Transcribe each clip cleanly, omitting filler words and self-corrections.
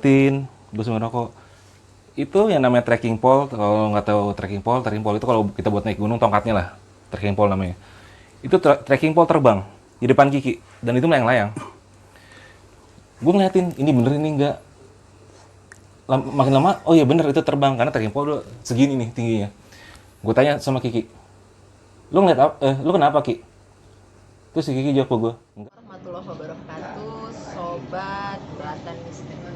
ngeliatin, gue sambil rokok. Itu yang namanya trekking pole, kalau nggak tahu trekking pole itu kalau kita buat naik gunung tongkatnya lah, trekking pole namanya. Itu trekking pole terbang di depan Kiki, dan itu melayang-layang. Gue ngeliatin, ini bener ini enggak. Makin lama, oh iya bener itu terbang, karena trekking pole segini nih tingginya. Gue tanya sama Kiki, lu ngeliat apa? Lu kenapa Ki? Terus si Kiki jawab ke gue, enggak. Warahmatullahi wabarakatuh, sobat Bulatan Misteri.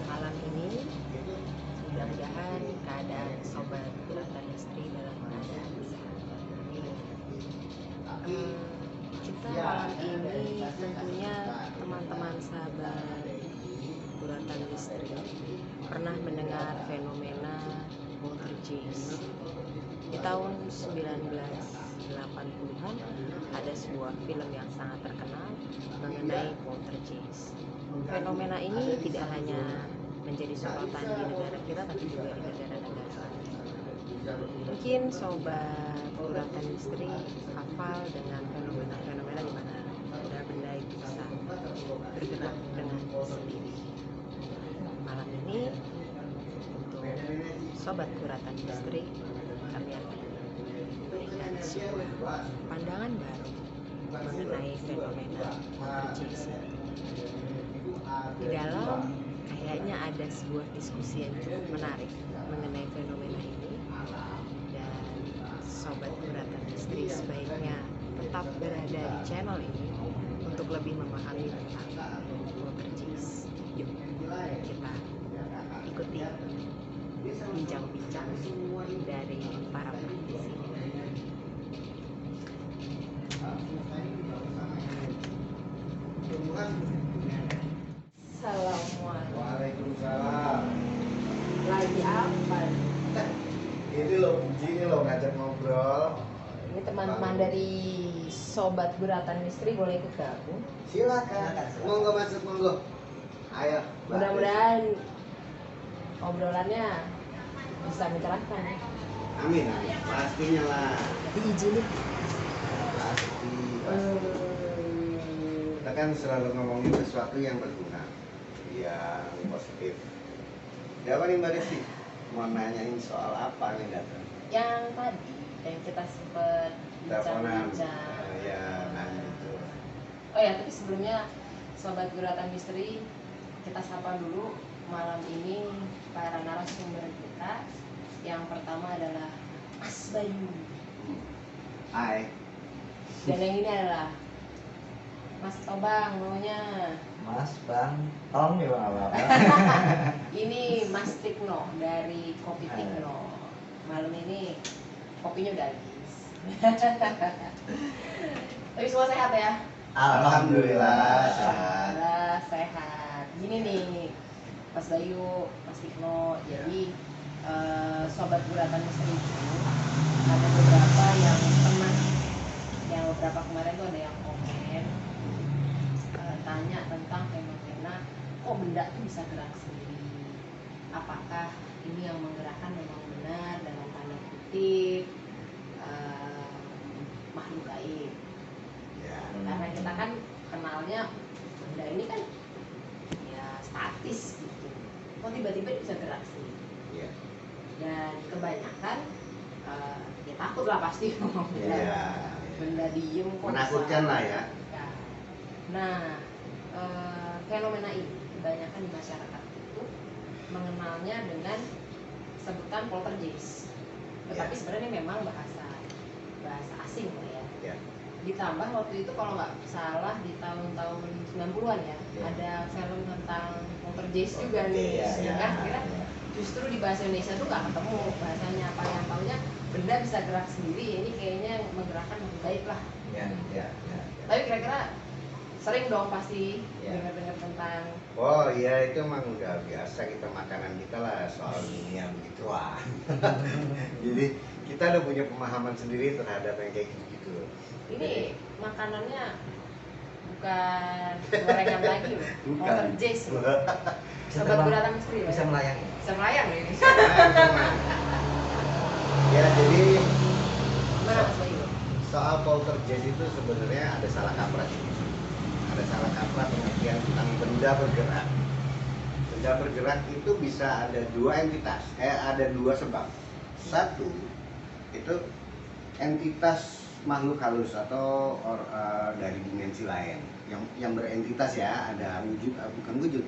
Malam ini mudah-mudahan keadaan sobat Bulatan Misteri dalam keadaan sehat. Kita malam ini tentunya teman-teman sahabat Bulatan Misteri pernah mendengar fenomena poltergeist. Di tahun 1980-an ada sebuah film yang sangat terkenal mengenai poltergeist. Fenomena ini tidak hanya menjadi sorotan di negara kita tapi juga di negara-negara lain. Mungkin sobat Bulatan Misteri hafal dengan fenomena-fenomena di mana benda-benda itu bisa bergerak dengan sendiri. Malam ini untuk sobat Bulatan Misteri kami akan memberikan sebuah pandangan baru mengenai fenomena poltergeist. Di dalam kayaknya ada sebuah diskusi yang cukup menarik mengenai fenomena ini, dan sobat Bulatan Misteri sebaiknya tetap berada di channel ini untuk lebih memahami tentang poltergeist. Yuk kita ikuti bincang-bincang dari para praktisi. Assalamualaikum. Waalaikumsalam. Lagi apa? Ini loh, Puji ini loh ngajak ngobrol. Ini teman-teman dari sobat Bulatan Misteri boleh ikut gabung. Silakan. Monggo masuk monggo. Ayo. Mudah-mudahan obrolannya bisa mencerahkan. Amin, amin. Pastinya lah. Diizinin. Pasti. Kita kan selalu ngomongin sesuatu yang berguna, yang positif. Siapa nih Mbak Desi? Mau nanyain soal apa nih datang? Yang tadi yang kita sempat Teleponan. bincang-bincang. Ya, nanya itu. Oh ya, tapi sebelumnya sobat Bulatan Misteri, kita sapa dulu malam ini para narasumber kita. Yang pertama adalah Mas Bayu. Hai. Dan yang ini adalah Mas Tobang namanya. Mas, Bang, tolong ya Bang apa-apa. Ini Mas Tikno dari Kopi Tikno. Malam ini kopinya udah habis. Tapi semua sehat ya? Alhamdulillah sehat. Alhamdulillah sehat. Gini nih Mas Bayu, Mas Tikno. Jadi sobat Bulatan Misteri itu ada beberapa yang pernah, yang beberapa kemarin tuh ada yang komen tanya tentang fenomena kok benda tuh bisa gerak sendiri. Apakah ini yang menggerakkan memang benar dalam tanda kutip makhluk gaib? Ya. Karena kita kan kenalnya benda ini kan ya statis gitu. Kok tiba-tiba bisa gerak sendiri? Iya. Dan kebanyakan ya takut lah pasti Iya. benda diem kok Menakutkan bisa. lah ya. Ya. Nah, fenomena ini kebanyakan di masyarakat itu mengenalnya dengan sebutan poltergeist. Tetapi Ya. sebenarnya memang bahasa asing lah ya. Ya. Ditambah waktu itu kalau nggak salah di tahun-tahun 90-an ya, Ya. ada film tentang poltergeist juga nih. Iya, Ya iya. kan? Kira justru di bahasa Indonesia tuh nggak ketemu bahasanya apa, yang taunya benda bisa gerak sendiri, ini kayaknya menggerakkan makhluk gaib lah. Ya, ya, ya. Tapi kira-kira sering dong pasti Ya. dengar-dengar tentang Oh iya, itu emang udah biasa kita, makanan kita lah soal dunia begituan. Jadi kita udah punya pemahaman sendiri terhadap yang kayak gitu-gitu. ini makanannya bukan gorengan lagi loh, Bukan. poltergeist loh. Bisa Sobat terbang, Bulatan Misteri loh. bisa melayang. Bisa melayang loh ini. Ya, jadi Gimana Mas Bayu? soal poltergeist itu sebenarnya ada salah kaprah. Ada salah kaprah pengertian tentang benda bergerak. benda bergerak itu bisa ada dua entitas, ada dua sebab. Satu, itu entitas makhluk halus atau dari dimensi lain yang berentitas ya, ada wujud, bukan wujud,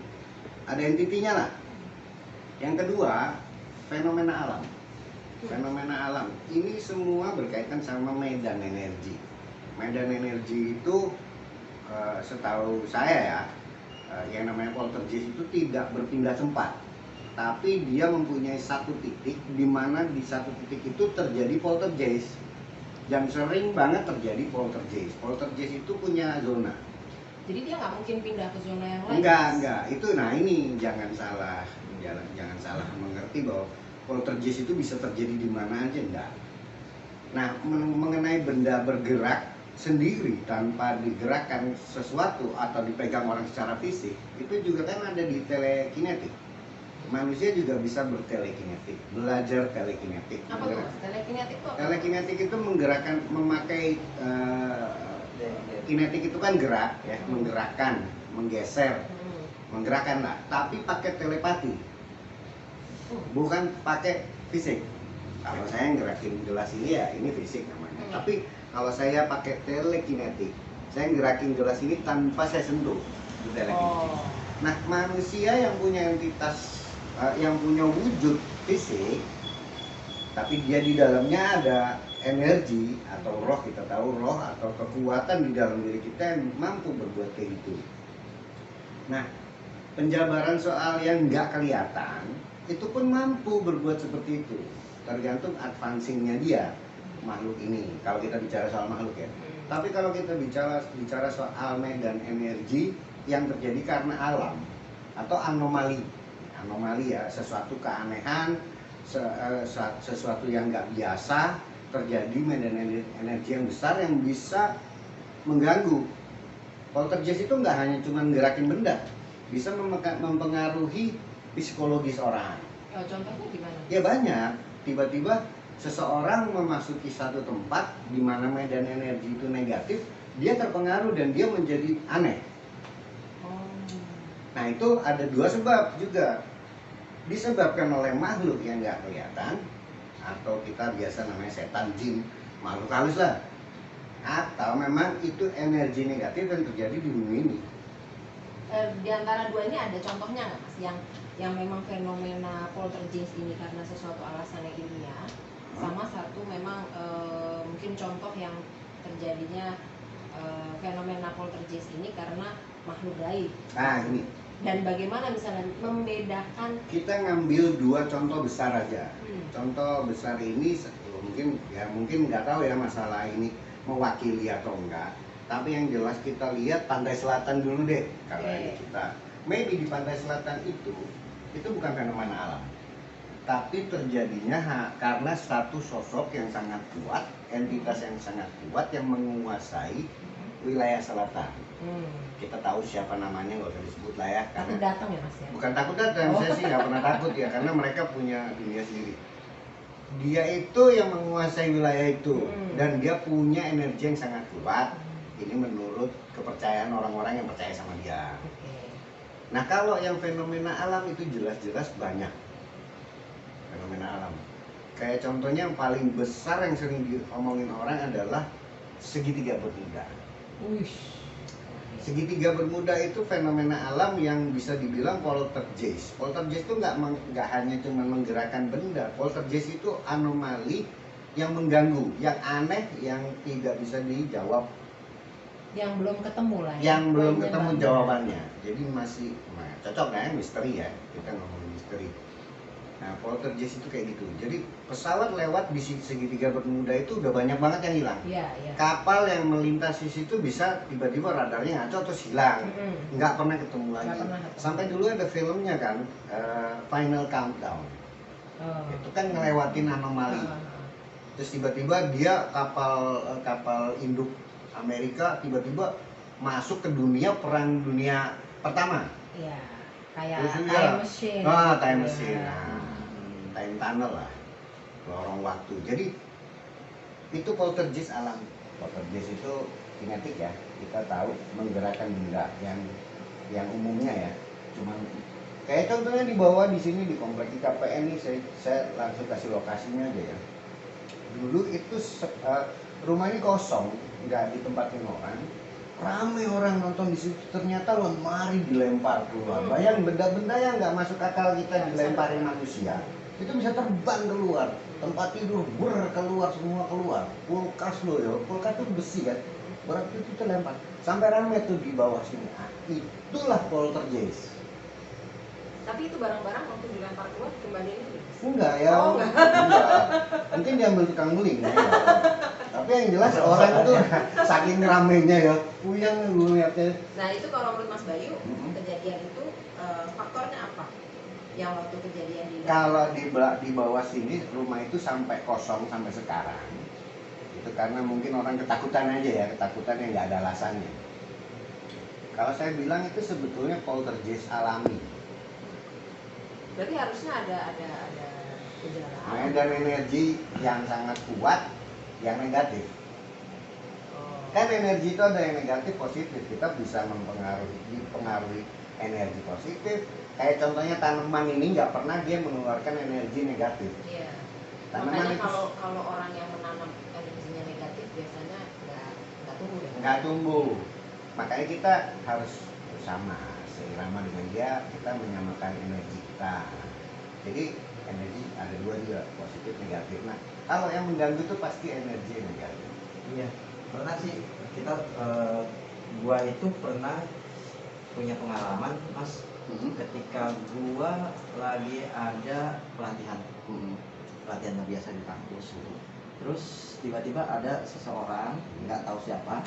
ada entitinya lah. Yang kedua, fenomena alam. Fenomena alam ini semua berkaitan sama medan energi. Medan energi itu setahu saya ya, yang namanya poltergeist itu tidak berpindah tempat, tapi dia mempunyai satu titik di mana di satu titik itu terjadi poltergeist. Dan sering banget terjadi poltergeist. Poltergeist itu punya zona. Jadi dia nggak mungkin pindah ke zona yang lain. Enggak. Itu, nah ini jangan salah mengerti bahwa poltergeist itu bisa terjadi di mana aja, enggak. Nah, mengenai benda bergerak sendiri tanpa digerakkan sesuatu atau dipegang orang secara fisik, itu juga kan ada di telekinetik. Manusia juga bisa bertelekinetik, belajar telekinetik. Apa tuh? Telekinetik itu apa? Telekinetik itu menggerakkan, memakai kinetik itu kan gerak ya, menggerakkan, menggeser, menggerakkan lah. Tapi pakai telepati, bukan pakai fisik. Kalau saya ngerakin gelas ini ya ini fisik namanya. Tapi kalau saya pakai telekinetik, saya ngerakin gelas ini tanpa saya sentuh di telekinetik. Nah, manusia yang punya entitas, yang punya wujud fisik, tapi dia di dalamnya ada energi atau roh, kita tahu roh atau kekuatan di dalam diri kita yang mampu berbuat kayak gitu. Nah, penjabaran soal yang nggak kelihatan itu pun mampu berbuat seperti itu, tergantung advancingnya dia makhluk ini. Kalau kita bicara soal makhluk ya. Tapi kalau kita bicara soal medan energi yang terjadi karena alam atau anomali ya, sesuatu keanehan, sesuatu yang nggak biasa terjadi, medan energi yang besar yang bisa mengganggu. Poltergeist itu nggak hanya cuma gerakin benda, bisa mempengaruhi psikologis orang. Contohnya gimana? Ya banyak. Tiba-tiba seseorang memasuki satu tempat di mana medan energi itu negatif, dia terpengaruh dan dia menjadi aneh. Nah, itu ada dua sebab juga. Disebabkan oleh makhluk yang nggak kelihatan, atau kita biasa namanya setan, jin, makhluk halus lah. Atau memang itu energi negatif yang terjadi di bumi ini. Di antara dua ini ada contohnya nggak, Mas? Yang memang fenomena poltergeist ini karena sesuatu alasan yang ilmiah, sama satu memang mungkin contoh yang terjadinya fenomena poltergeist ini karena makhluk gaib. Nah, ini. Dan bagaimana misalnya membedakan? Kita ngambil dua contoh besar aja. Contoh besar ini mungkin nggak tahu ya masalah ini mewakili atau enggak. Tapi yang jelas kita lihat pantai selatan dulu deh. Kalau kita, maybe di pantai selatan itu bukan fenomena alam, tapi terjadinya karena satu sosok yang sangat kuat, entitas yang sangat kuat yang menguasai wilayah selatan. Kita tahu siapa namanya, nggak usah disebut lah ya. Takut datang ya, Mas ya? Bukan takut datang, saya sih nggak pernah takut ya, karena mereka punya dunia sendiri. Dia itu yang menguasai wilayah itu, dan dia punya energi yang sangat kuat. Ini menurut kepercayaan orang-orang yang percaya sama dia. Nah, kalau yang fenomena alam itu jelas-jelas banyak fenomena alam. Kayak contohnya yang paling besar yang sering diomongin orang adalah segitiga bermuda. Segitiga bermuda itu fenomena alam yang bisa dibilang poltergeist. Poltergeist itu nggak hanya cuma menggerakkan benda. Poltergeist itu anomali yang mengganggu, yang aneh, yang tidak bisa dijawab. Yang belum ketemu lah. Yang belum ketemu jawabannya. Jadi masih cocok ya, misteri ya. Kita ngomongin misteri. Nah, poltergeist itu kayak gitu. Jadi pesawat lewat di segitiga bermuda itu udah banyak banget yang hilang. Kapal yang melintasi situ bisa tiba-tiba radarnya ngaco terus hilang. Nggak pernah ketemu lagi. Sampai dulu ada filmnya kan, Final Countdown. Itu kan ngelewatin anomali. Terus tiba-tiba dia kapal induk Amerika tiba-tiba masuk ke perang dunia pertama. Iya, kayak time machine. Time machine. Time tunnel lah, lorong waktu. Jadi itu poltergeist alam. Poltergeist itu kinetik ya, kita tahu menggerakkan benda yang umumnya ya, cuman Kayak contohnya di bawah di sini di komplek IKPN ini saya langsung kasih lokasinya aja ya. Dulu itu rumah ini kosong, nggak ditempatin orang. Rame orang nonton di situ, ternyata lemari dilempar keluar. Bayang benda-benda yang nggak masuk akal kita dilemparin manusia, itu bisa terbang keluar. Tempat tidur keluar, semua keluar. Kulkas loh ya, kulkas itu besi kan, berarti itu terlempar. Sampai rame tuh di bawah sini. Ah, itulah poltergeist. Tapi itu barang-barang waktu dilempar keluar kembaliin lagi. Enggak ya, Oh, enggak. enggak. Mungkin diambil tukang beling ya. Tapi yang jelas orang itu saking ramenya ya, puyeng dulu lihatnya. Nah itu kalau menurut Mas Bayu, Mm-mm. kejadian itu faktornya apa? Yang waktu kejadian di Kalau di bawah sini rumah itu sampai kosong sampai sekarang, itu karena mungkin orang ketakutan aja ya, ketakutan yang nggak ada alasannya. Kalau saya bilang itu sebetulnya poltergeist alami. berarti harusnya ada gejala Medan energi yang sangat kuat, yang negatif. Oh. Kan energi itu ada yang negatif, positif. Kita bisa dipengaruhi energi positif. Kayak contohnya tanaman ini nggak pernah dia mengeluarkan energi negatif. Iya. Tanaman Makanya itu kalau orang yang menanam energinya negatif biasanya nggak tumbuh ya. nggak tumbuh. Makanya kita harus bersama, seirama dengan dia, kita menyamakan energi kita. Jadi energi ada dua juga, positif negatif. Nah, kalau yang mengganggu itu pasti energi negatif. Iya, pernah sih kita gua itu pernah punya pengalaman, Mas, ketika gua lagi ada pelatihan biasa di kampus gitu. Terus tiba-tiba ada seseorang nggak tahu siapa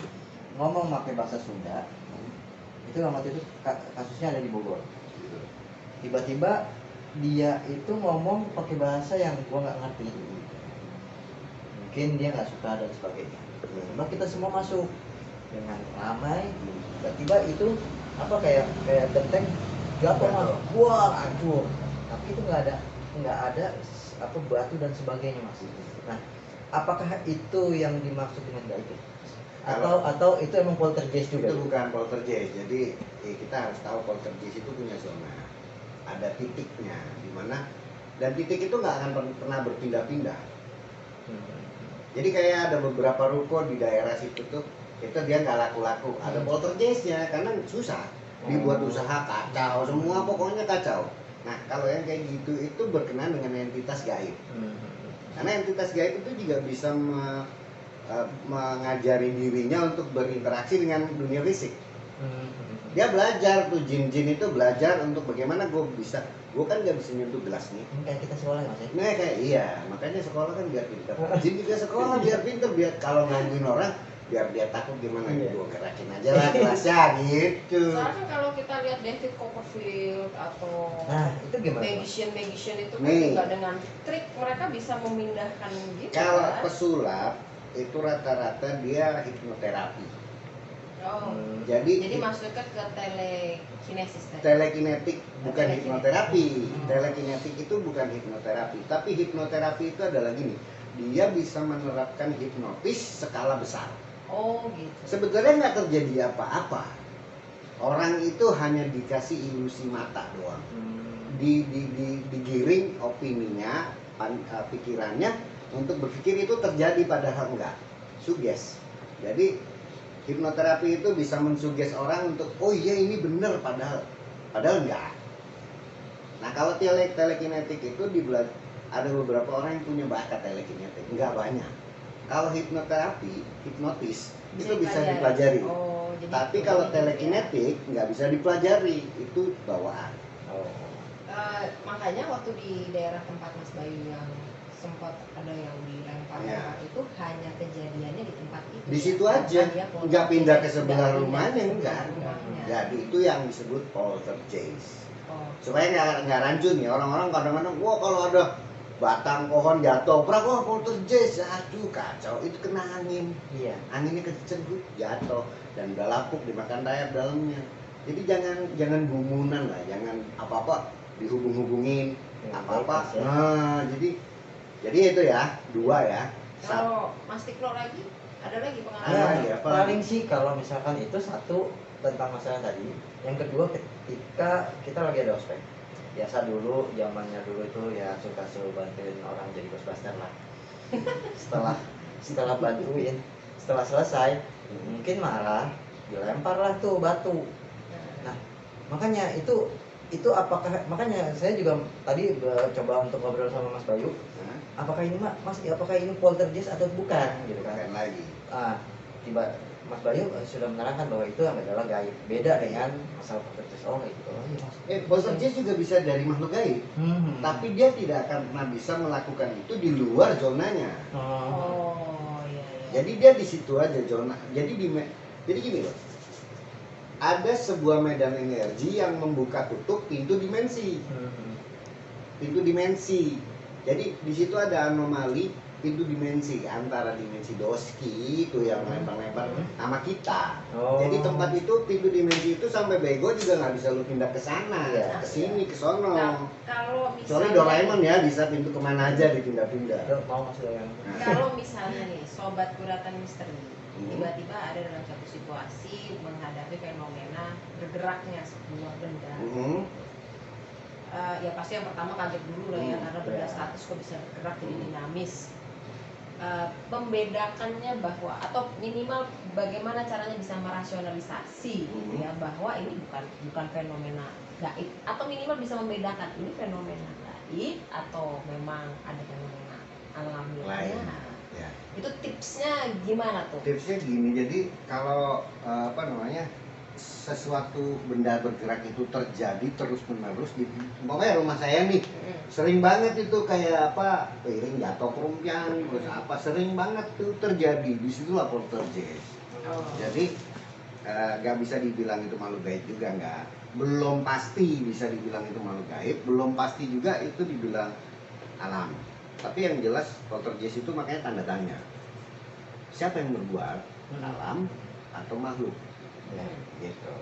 ngomong pakai bahasa Sunda. Itu waktu itu kasusnya ada di Bogor. Tiba-tiba dia itu ngomong pakai bahasa yang gua nggak ngerti. Mungkin dia nggak suka dan sebagainya. Tiba-tiba kita semua masuk dengan ramai. Tiba-tiba itu apa kayak genteng jatuh, Mas. Wah, hancur. Tapi itu nggak ada apa batu dan sebagainya, Mas. Nah, apakah itu yang dimaksud dengan gaib? Atau itu emang poltergeist juga? Itu bukan poltergeist. Jadi kita harus tahu poltergeist itu punya zona. Ada titiknya di mana, dan titik itu nggak akan pernah berpindah-pindah. Jadi kayak ada beberapa ruko di daerah situ tuh, itu dia nggak laku-laku. Ada poltergeistnya karena susah. Dibuat usaha kacau, semua pokoknya kacau. Nah, kalau yang kayak gitu itu berkenaan dengan entitas gaib. Karena entitas gaib itu juga bisa mengajari dirinya untuk berinteraksi dengan dunia fisik. Dia belajar tuh, jin-jin itu belajar untuk bagaimana gue kan nggak bisa nyentuh gelas nih. Kayak kita sekolah ya, Mas. Nah kayak iya, makanya sekolah kan biar pintar. Jin juga sekolah biar pintar, biar kalau gangguin orang biar dia takut gimana Iya. gue gerakin aja lah kelasnya gitu. Soalnya kalau kita lihat David Copperfield atau Nah, itu gimana, Mas? magician itu kan Nih. juga dengan trik mereka bisa memindahkan gitu. Kalau kan? pesulap itu rata-rata dia hipnoterapi. Oh. Jadi masuknya ke telekinesis tadi. telekinetik bukan Telekinetik. hipnoterapi. Hmm. Telekinetik itu bukan hipnoterapi, tapi hipnoterapi itu adalah gini. Dia bisa menerapkan hipnotis skala besar. Oh gitu. Sebetulnya nggak terjadi apa-apa. Orang itu hanya dikasih ilusi mata doang. Digiring opininya, pikirannya untuk berpikir itu terjadi padahal enggak. Suges. Jadi hipnoterapi itu bisa mensuges orang untuk oh iya ini benar padahal enggak. Nah, kalau telekinetik itu ada beberapa orang yang punya bakat telekinetik, enggak banyak. Kalau hipnoterapi, hipnotis itu bisa dipelajari. Oh, jadi Tapi kalau telekinetik nggak bisa dipelajari, itu bawaan. Makanya waktu di daerah tempat Mas Bayu yang sempat ada yang dilempar Ya. itu hanya kejadiannya di tempat itu. Di situ ya? aja, Dia poltergeist, nggak pindah ke nggak sebelah pindah rumahnya, ke sebelah enggak. rumahnya. Jadi itu yang disebut poltergeist. Oh. Supaya nggak rancu nih, orang-orang kadang-kadang, wah kalau ada batang pohon jatuh, wah poltergeist, aduh kacau, itu kena angin. Iya. Anginnya kenceng jatuh dan udah lapuk dimakan rayap dalamnya. Jadi jangan gumunan lah, jangan apa-apa dihubung-hubungin apa-apa. Ya. Nah, jadi itu ya, dua ya. Kalau Mas Tikno lagi, ada lagi Ada pengalaman? lagi Ya, apa? paling sih kalau misalkan itu satu tentang masalah tadi. Yang kedua ketika kita lagi ada ospek. biasa dulu zamannya dulu itu ya suka bantuin orang jadi ghostbuster lah. setelah bantuin, setelah selesai mungkin marah, dilempar lah tuh batu. Nah makanya itu apakah, makanya saya juga tadi coba untuk ngobrol sama Mas Bayu, apakah ini Mas, apakah ini poltergeist atau bukan gitu kan. Bukan lagi. Tiba Mas Bayu sudah menerangkan bahwa itu adalah gaib, beda dengan masalah poltergeist. Oh gitu. Oh, iya, Mas. Poltergeist juga bisa dari makhluk gaib, tapi dia tidak akan pernah bisa melakukan itu di luar zonanya. Oh iya iya. Jadi dia di situ aja zona. Jadi gini loh. Ada sebuah medan energi yang membuka tutup pintu dimensi. Pintu dimensi. Jadi di situ ada anomali pintu dimensi antara dimensi Doski itu yang lempar-lempar sama kita. Oh. Jadi tempat itu pintu dimensi itu sampai bego juga nggak bisa lu pindah ke sana, Iya. ke sini, ke sono. Nah, kalau Kecuali misalnya Doraemon ya bisa pintu kemana aja dipindah-pindah. Mau Mas yang kalau misalnya nih sobat guratan misteri Hmm. tiba-tiba ada dalam satu situasi menghadapi fenomena bergeraknya sebuah benda, ya pasti yang pertama kaget dulu lah ya, karena benda statis kok bisa bergerak jadi dinamis. Membedakannya bahwa, atau minimal bagaimana caranya bisa merasionalisasi gitu ya, bahwa ini bukan fenomena gaib, atau minimal bisa membedakan ini fenomena gaib atau memang ada fenomena alami Lain. lainnya. Ya. Itu tipsnya gimana tuh? Tipsnya gini, jadi kalau sesuatu benda bergerak itu terjadi terus menerus di pokoknya rumah saya nih sering banget itu kayak piring jatuh kerumpian terus sering banget tuh terjadi, disitulah poltergeist. Jadi nggak bisa dibilang itu makhluk gaib juga, nggak, belum pasti bisa dibilang itu makhluk gaib, belum pasti juga itu dibilang alam. Tapi yang jelas poltergeist itu makanya tanda tanya, siapa yang berbuat, alam atau makhluk, gitu,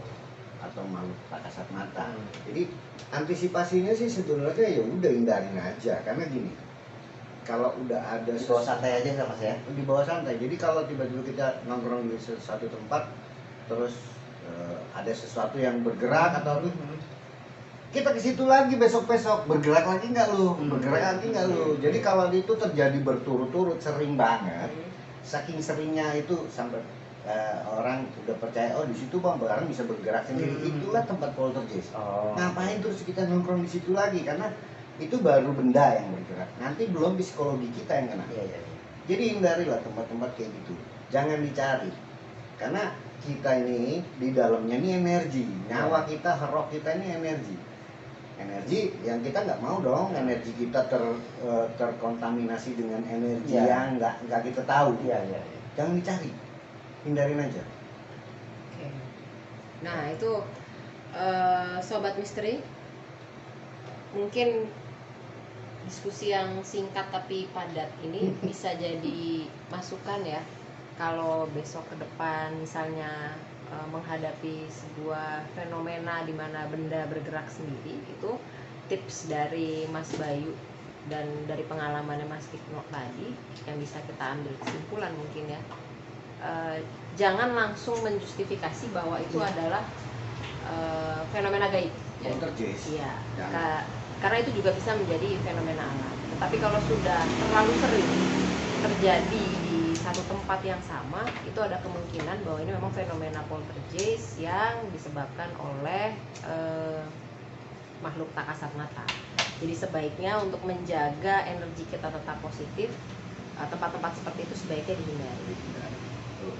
atau makhluk tak kasat mata. Jadi antisipasinya sih sebenarnya ya udah hindarin aja, karena gini, kalau udah ada di bawah santai aja sama saya. di bawah santai. Jadi kalau tiba-tiba kita nongkrong di satu tempat terus ada sesuatu yang bergerak atau kita ke situ lagi besok-besok, bergerak lagi nggak lu? Bergerak lagi nggak lu? Jadi kalau itu terjadi berturut-turut sering banget, saking seringnya itu sampai orang udah percaya, oh di situ bang barang bisa bergerak sendiri, itulah tempat poltergeist. Ngapain terus kita nongkrong di situ lagi? Karena itu baru benda yang bergerak. Nanti belum psikologi kita yang kena. Jadi hindarilah tempat-tempat kayak gitu. Jangan dicari. Karena kita ini di dalamnya ini energi, nyawa kita, roh kita ini energi. Energi yang kita nggak mau dong, energi kita terkontaminasi dengan energi yang nggak kita tahu. Jangan dicari, hindarin aja. Oke. Nah itu sobat misteri, mungkin diskusi yang singkat tapi padat ini bisa jadi masukan ya. Kalau besok ke depan misalnya menghadapi sebuah fenomena di mana benda bergerak sendiri, itu tips dari Mas Bayu dan dari pengalamannya Mas Tikno tadi yang bisa kita ambil kesimpulan mungkin ya, jangan langsung menjustifikasi bahwa itu adalah fenomena gaib. Poltergeist. Iya. Karena itu juga bisa menjadi fenomena alam. Tetapi kalau sudah terlalu sering terjadi di satu tempat yang sama, itu ada kemungkinan bahwa ini memang fenomena poltergeist yang disebabkan oleh makhluk tak kasat mata. Jadi sebaiknya untuk menjaga energi kita tetap positif, tempat-tempat seperti itu sebaiknya dihindari.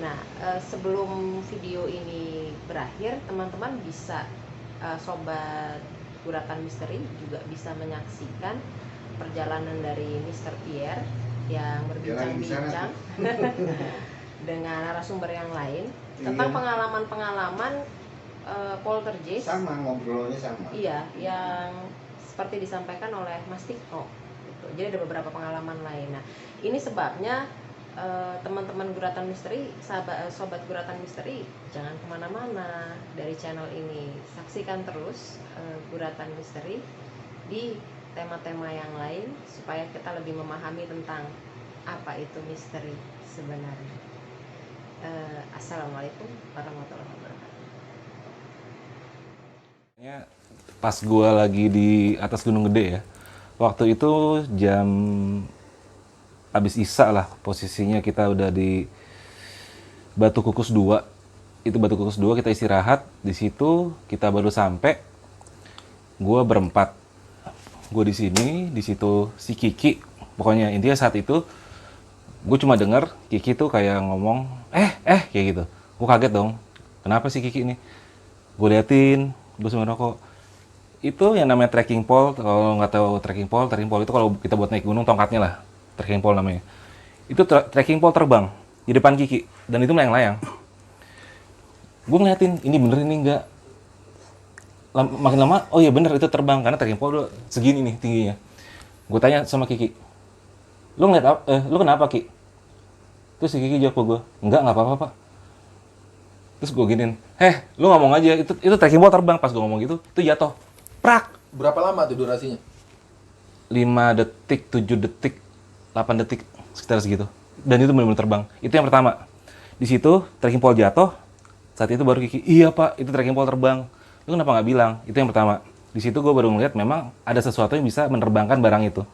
Nah, sebelum video ini berakhir, teman-teman bisa sobat guratan misteri juga bisa menyaksikan perjalanan dari Mr. Pierre yang berbincang-bincang dengan narasumber yang lain tentang pengalaman-pengalaman poltergeist. Sama, ngobrolnya sama. Iya, yang seperti disampaikan oleh Mas Tikno. Gitu. Jadi ada beberapa pengalaman lain. Nah, ini sebabnya teman-teman guratan misteri, sobat guratan misteri, jangan kemana-mana dari channel ini. Saksikan terus guratan misteri di tema-tema yang lain supaya kita lebih memahami tentang apa itu misteri sebenarnya. Assalamualaikum warahmatullahi wabarakatuh. pas gue lagi di atas Gunung Gede ya. Waktu itu jam habis Isya lah, posisinya kita udah di Batu Kukus 2. Itu Batu Kukus 2 kita istirahat, di situ kita baru sampai. Gue berempat. Gue di sini, di situ si Kiki. Pokoknya intinya saat itu gue cuma denger Kiki tuh kayak ngomong, kayak gitu. Gue kaget dong. Kenapa sih Kiki ini? Gue liatin, gue sambil rokok. Itu yang namanya trekking pole. Kalau nggak tahu trekking pole itu kalau kita buat naik gunung tongkatnya lah. Trekking pole namanya. Itu trekking pole terbang di depan Kiki dan itu melayang-layang. Gue ngeliatin, ini bener ini enggak. Makin lama, oh iya bener itu terbang karena trekking pole segini nih tingginya. Gue tanya sama Kiki, lu ngeliat lu kenapa Ki? Terus si Kiki jawab ke gue, enggak apa-apa Pak. Terus gue giniin, lu ngomong aja, itu trekking pole terbang. Pas gue ngomong gitu, itu jatuh. Prak! Berapa lama tuh durasinya? 5 detik, 7 detik, 8 detik, sekitar segitu. Dan itu benar-benar terbang. Itu yang pertama. Di situ, trekking pole jatuh. Saat itu baru Kiki, iya Pak, itu trekking pole terbang. Lu kenapa nggak bilang? Itu yang pertama. Di situ gue baru ngeliat memang ada sesuatu yang bisa menerbangkan barang itu.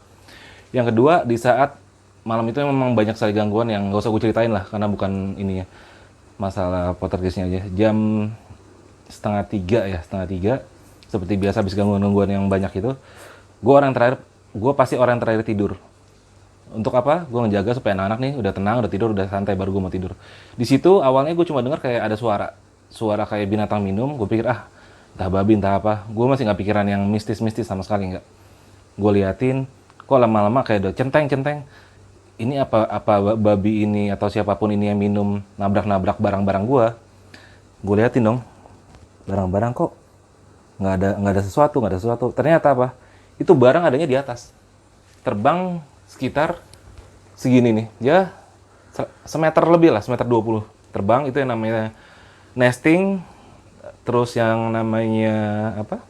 Yang kedua, di saat malam itu memang banyak sekali gangguan yang nggak usah gue ceritain lah, karena bukan ini ya, masalah poltergeistnya aja. Jam setengah tiga, seperti biasa habis gangguan-gangguan yang banyak itu, gue pasti orang yang terakhir tidur. Untuk apa? Gue ngejaga supaya anak-anak nih udah tenang, udah tidur, udah santai, baru gue mau tidur. Di situ awalnya gue cuma dengar kayak ada suara kayak binatang minum. Gue pikir entah babi entah apa. Gue masih nggak pikiran yang mistis-mistis sama sekali, nggak. Gue liatin, kok lama-lama kayak udah centeng. Ini apa babi ini atau siapapun ini yang minum nabrak-nabrak barang-barang gue. Gue liatin dong, barang-barang kok nggak ada sesuatu. Ternyata apa? Itu barang adanya di atas, terbang sekitar segini nih, ya semeter lebih lah, semeter 20 terbang. Itu yang namanya nesting. Terus yang namanya apa,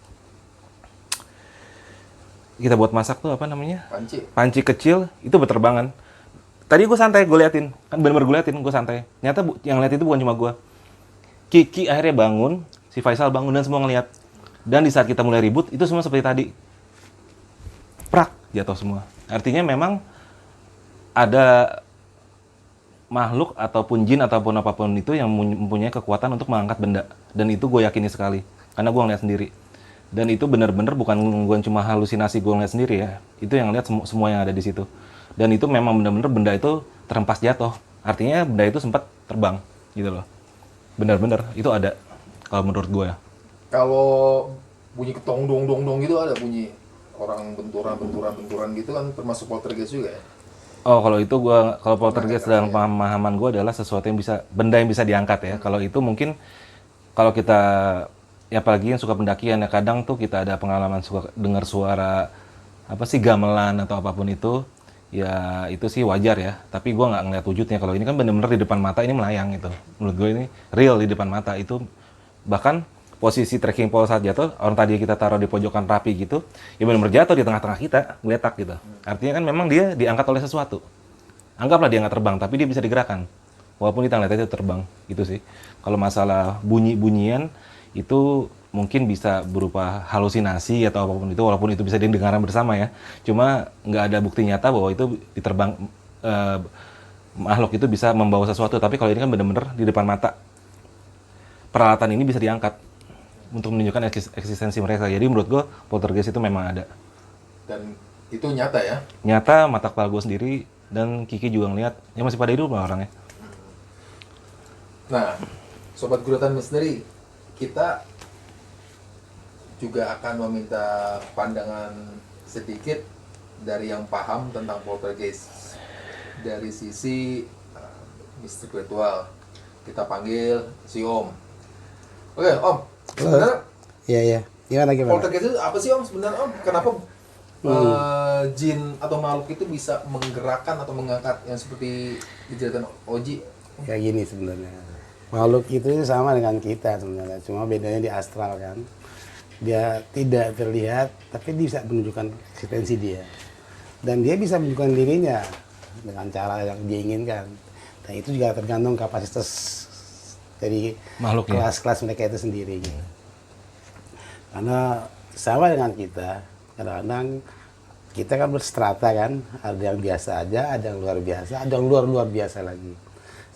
kita buat masak tuh apa namanya, panci kecil, itu berterbangan. Tadi gue santai, gue liatin, kan bener-bener gue liatin, gue santai. Ternyata yang lihat itu bukan cuma gue. Kiki akhirnya bangun, si Faisal bangun, dan semua ngeliat. Dan di saat kita mulai ribut, itu semua seperti tadi, prak, jatuh semua. Artinya memang ada makhluk ataupun jin ataupun apapun itu yang mempunyai kekuatan untuk mengangkat benda. Dan itu gue yakini sekali, karena gue ngeliat sendiri. Dan itu benar-benar bukan cuma halusinasi gue ngeliat sendiri ya. Itu yang lihat semua yang ada di situ. Dan itu memang benar-benar benda itu terhempas jatuh. Artinya benda itu sempat terbang gitu loh. Benar-benar itu ada kalau menurut gue ya. Kalau bunyi ketong dong gitu, ada bunyi orang benturan gitu kan termasuk poltergeist juga ya? Oh, kalau itu kalau poltergeist dalam pemahaman gue adalah sesuatu yang benda yang bisa diangkat ya. Kalau itu mungkin kalau kita, ya apalagi yang suka pendakian ya, kadang tuh kita ada pengalaman suka dengar suara apa sih, gamelan atau apapun itu, ya itu sih wajar ya. Tapi gue nggak ngeliat wujudnya. Kalau ini kan bener-bener di depan mata, ini melayang gitu. Menurut gue ini real di depan mata. Itu bahkan posisi trekking pole saat jatuh, orang tadi kita taruh di pojokan rapi gitu, ya benar-benar jatuh di tengah-tengah kita, ngeletak gitu. Artinya kan memang dia diangkat oleh sesuatu. Anggaplah dia nggak terbang, tapi dia bisa digerakkan. Walaupun kita ngeliatnya itu terbang, gitu sih. Kalau masalah bunyi-bunyian, itu mungkin bisa berupa halusinasi atau apapun itu, walaupun itu bisa didengarkan bersama ya. Cuma nggak ada bukti nyata bahwa itu makhluk itu bisa membawa sesuatu. Tapi kalau ini kan benar-benar di depan mata. Peralatan ini bisa diangkat untuk menunjukkan eksistensi mereka. Jadi menurut gue poltergeist itu memang ada. Dan itu nyata ya? Nyata, mata kepala gue sendiri, dan Kiki juga ngeliat. Ya masih pada hidup lah orangnya. Nah, Sobat Guratan Misteri, kita juga akan meminta pandangan sedikit dari yang paham tentang poltergeist. Dari sisi misteri spiritual. Kita panggil si Om. Oke, Om. Sebenarnya Iya. Gimana? poltergeist itu apa sih Om sebenarnya Om? Kenapa jin atau makhluk itu bisa menggerakkan atau mengangkat yang seperti diceritakan Oji? Ya gini sebenarnya. Makhluk itu sama dengan kita sebenarnya. Cuma bedanya di astral kan. Dia tidak terlihat, tapi dia bisa menunjukkan eksistensi dia. Dan dia bisa menunjukkan dirinya dengan cara yang dia inginkan. Dan itu juga tergantung kapasitas dari makhluknya, kelas-kelas mereka itu sendiri. Karena sama dengan kita, kadang-kadang kita kan berstrata kan, ada yang biasa aja, ada yang luar biasa, ada yang luar biasa lagi.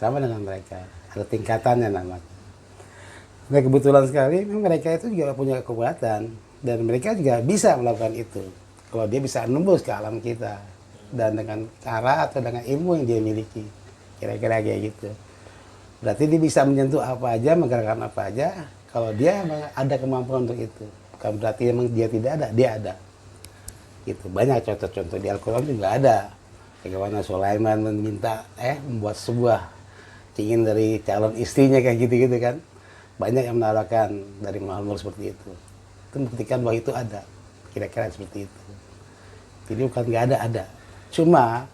Sama dengan mereka, ada tingkatannya namanya. Nah kebetulan sekali mereka itu juga punya kekuatan dan mereka juga bisa melakukan itu. Kalau dia bisa nembus ke alam kita dan dengan cara atau dengan ilmu yang dia miliki, kira-kira kayak gitu. Berarti dia bisa menyentuh apa aja, menggerakkan apa aja. Kalau dia memang ada kemampuan untuk itu, bukan berarti memang dia tidak ada, dia ada. Gitu. Banyak contoh-contoh di Al-Quran juga ada. Bagaimana Sulaiman meminta membuat sebuah ingin dari calon istrinya kayak gitu-gitu kan. Banyak yang menawarkan dari Muhammad seperti itu. Itu membuktikan bahwa itu ada. Kira-kira seperti itu. Jadi bukan nggak ada. Cuma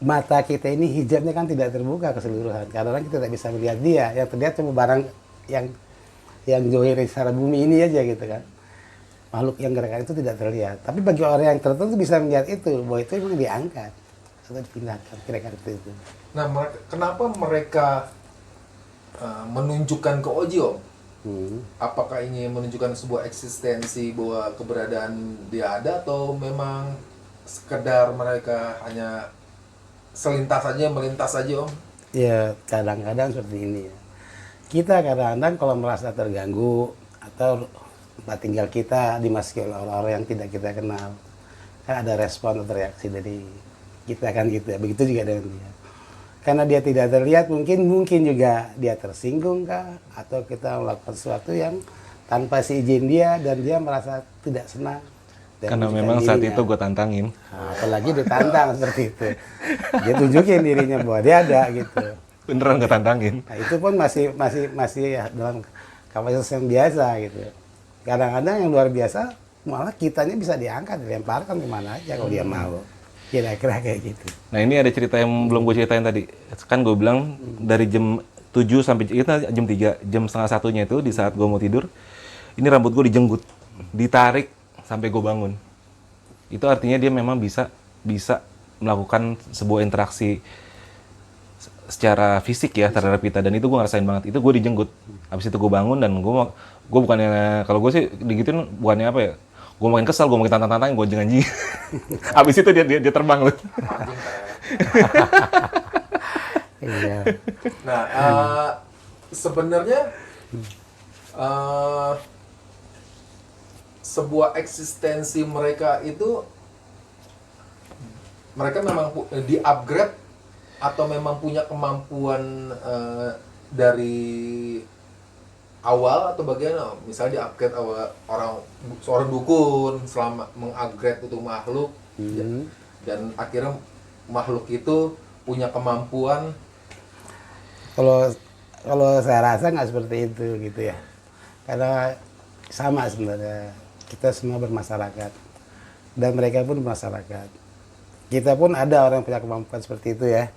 mata kita ini hijabnya kan tidak terbuka keseluruhan. Kadang-kadang kita tidak bisa melihat dia. Yang terlihat cuma barang yang zohir secara bumi ini aja gitu kan. Makhluk yang gerakan itu tidak terlihat. Tapi bagi orang yang tertentu bisa melihat itu, bahwa itu memang diangkat atau dipindahkan, kira-kira itu. Nah, kenapa mereka menunjukkan ke Oji, Om? Apakah ini menunjukkan sebuah eksistensi bahwa keberadaan dia ada, atau memang sekedar mereka hanya melintas saja, Om? Ya, kadang-kadang seperti ini ya. Kita kadang-kadang kalau merasa terganggu atau tempat tinggal kita dimasuki oleh orang-orang yang tidak kita kenal, kan ada respon atau reaksi dari kita kan gitu ya. Begitu juga dengan dia. Karena dia tidak terlihat, mungkin juga dia tersinggung kah, atau kita melakukan sesuatu yang tanpa si izin dia dan dia merasa tidak senang. Karena memang saat itu gue tantangin. Nah, apalagi ditantang seperti itu. Dia tunjukin dirinya bahwa dia ada gitu. Beneran gue tantangin. Nah, itu pun masih ya, dalam kapasitas yang biasa gitu. Kadang-kadang yang luar biasa malah kitanya bisa diangkat, dilemparkan kemana aja kalau dia mau. Kira-kira kayak gitu. Nah ini ada cerita yang belum gue ceritain tadi. Kan gue bilang dari jam 7 sampai kita jam 3, jam setengah satunya itu di saat gue mau tidur, ini rambut gue dijenggut, ditarik sampai gue bangun. Itu artinya dia memang bisa melakukan sebuah interaksi secara fisik ya terhadap kita, dan itu gue ngerasain banget. Itu gue dijenggut. Habis itu gue bangun dan gue bukannya, kalau gue sih digituin bukannya apa ya, gue makin kesel, gue makin tantang-tantang, gue anjing-anjing. Habis itu dia terbang loh. Iya. Nah, sebenarnya sebuah eksistensi mereka itu, mereka memang di-upgrade atau memang punya kemampuan dari awal, atau bagaimana? Misalnya di-upgrade seorang dukun selama meng-upgrade itu makhluk, dan akhirnya makhluk itu punya kemampuan. Kalau saya rasa nggak seperti itu gitu ya. Karena sama sebenarnya, kita semua bermasyarakat dan mereka pun bermasyarakat. Kita pun ada orang yang punya kemampuan seperti itu ya.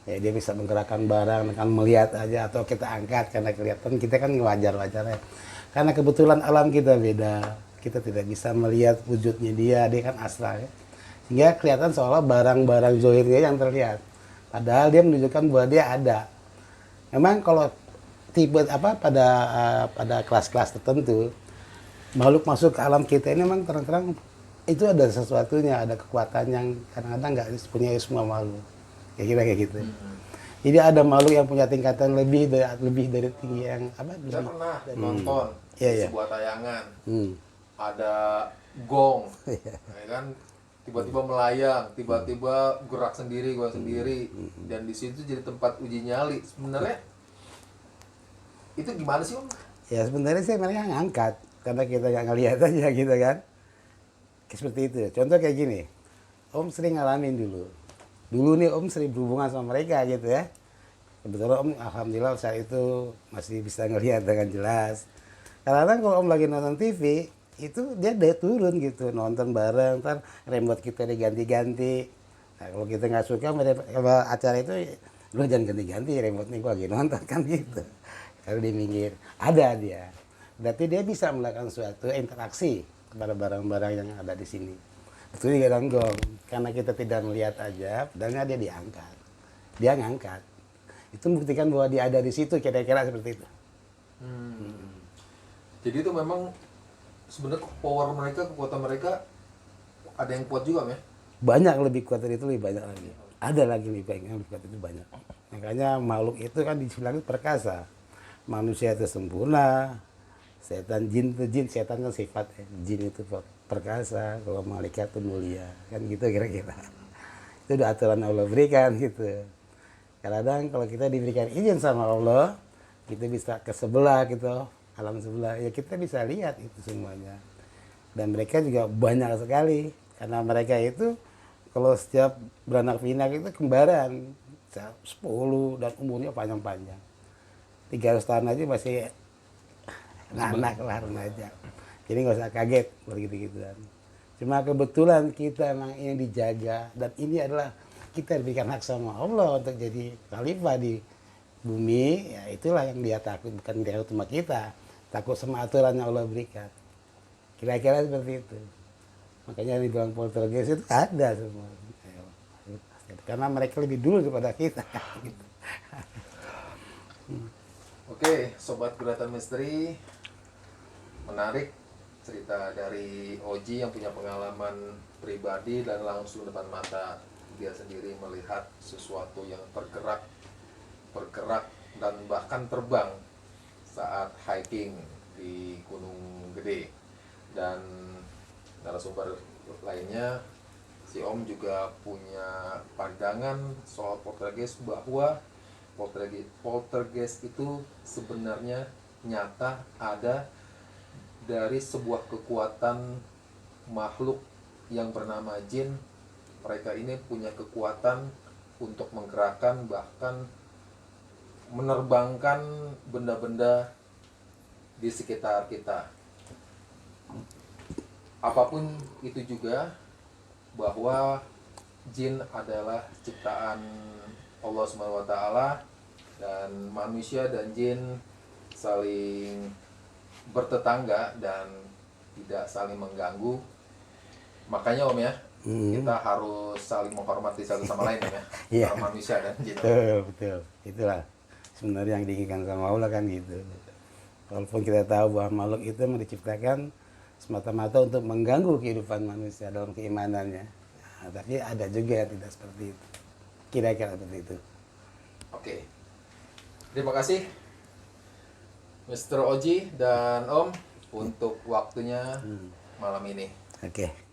Ya dia bisa menggerakkan barang dengan melihat aja, atau kita angkat karena kelihatan, kita kan wajar-wajar ya. Karena kebetulan alam kita beda, kita tidak bisa melihat wujudnya dia kan astral ya. Sehingga kelihatan seolah barang-barang zohirnya yang terlihat. Padahal dia menunjukkan bahwa dia ada. Memang kalau tipe pada kelas-kelas tertentu, makhluk masuk ke alam kita ini memang terang-terang itu ada sesuatunya, ada kekuatan yang kadang-kadang nggak punya semua makhluk. Kayak gitu. Jadi ada makhluk yang punya tingkatan lebih dari tinggi yang Saya pernah nonton Iya. sebuah tayangan, ada gong, ya kan, tiba-tiba melayang, tiba-tiba gerak sendiri, dan di situ jadi tempat uji nyali. Sebenarnya itu gimana sih, Om? Ya sebenarnya sih mereka ngangkat karena kita nggak ngelihat aja gitu kan. Seperti itu. Contoh kayak gini, Om sering ngalamin dulu nih Om sering berhubungan sama mereka gitu ya. Kebetulan Om alhamdulillah saat itu masih bisa ngelihat dengan jelas. Kadang-kadang kalau Om lagi nonton TV, itu dia turun gitu, nonton bareng, ntar remote kita diganti-ganti. Nah, kalau kita nggak suka sama acara itu, lu jangan ganti-ganti remote nih, gua lagi nonton kan gitu. Kalau di minggir, ada dia. Berarti dia bisa melakukan suatu interaksi kepada barang-barang yang ada di sini. Itu juga gong, karena kita tidak melihat aja, padahal dia diangkat. Dia ngangkat. Itu membuktikan bahwa dia ada di situ, kira-kira seperti itu. Jadi itu memang sebenarnya power mereka, kekuatan mereka ada yang kuat juga, ya? Banyak lebih kuat dari itu, lebih banyak lagi. Ada lagi lebih baik yang lebih kuat itu banyak. Makanya makhluk itu kan dibilangnya perkasa. Manusia itu sempurna, setan jin itu jin, setan kan sifat ya. Jin itu perkasa, kalau malaikat itu mulia. Kan gitu kira-kira. Itu udah aturan Allah berikan gitu. Kadang kalau kita diberikan izin sama Allah, kita bisa ke sebelah gitu, alam sebelah, ya kita bisa lihat itu semuanya. Dan mereka juga banyak sekali, karena mereka itu kalau setiap beranak pinak itu kembaran 10 dan umurnya panjang-panjang. 300 tahun aja masih anak lah, remaja. Jadi nggak usah kaget begitu kan. Cuma kebetulan kita emang ini dijaga, dan ini adalah kita diberikan hak sama Allah untuk jadi khalifah di bumi. Ya itulah yang dia takut, bukan dia takut sama kita, takut sama aturan yang Allah berikan. Kira-kira seperti itu. Makanya dibilang poltergeist itu ada semua. Karena mereka lebih dulu daripada kita. Oke, Sobat Guratan Misteri, menarik cerita dari Oji yang punya pengalaman pribadi dan langsung depan mata dia sendiri melihat sesuatu yang bergerak dan bahkan terbang saat hiking di Gunung Gede. Dan narasumber lainnya, si Om juga punya pandangan soal poltergeist, bahwa poltergeist itu sebenarnya nyata ada dari sebuah kekuatan makhluk yang bernama jin. Mereka ini punya kekuatan untuk menggerakkan, bahkan menerbangkan benda-benda di sekitar kita. Apapun itu juga, bahwa jin adalah ciptaan Allah SWT, dan manusia dan jin saling bertetangga dan tidak saling mengganggu. Makanya Om ya, kita harus saling menghormati satu sama lain ya, Iya. antara manusia dan jin. Betul. Itulah sebenarnya yang diinginkan sama Allah kan gitu. Walaupun kita tahu bahwa makhluk itu diciptakan semata-mata untuk mengganggu kehidupan manusia dalam keimanannya. Nah, tapi ada juga yang tidak seperti itu. Kira-kira seperti itu. Oke. Terima kasih Mr. Oji dan Om untuk waktunya malam ini. Oke.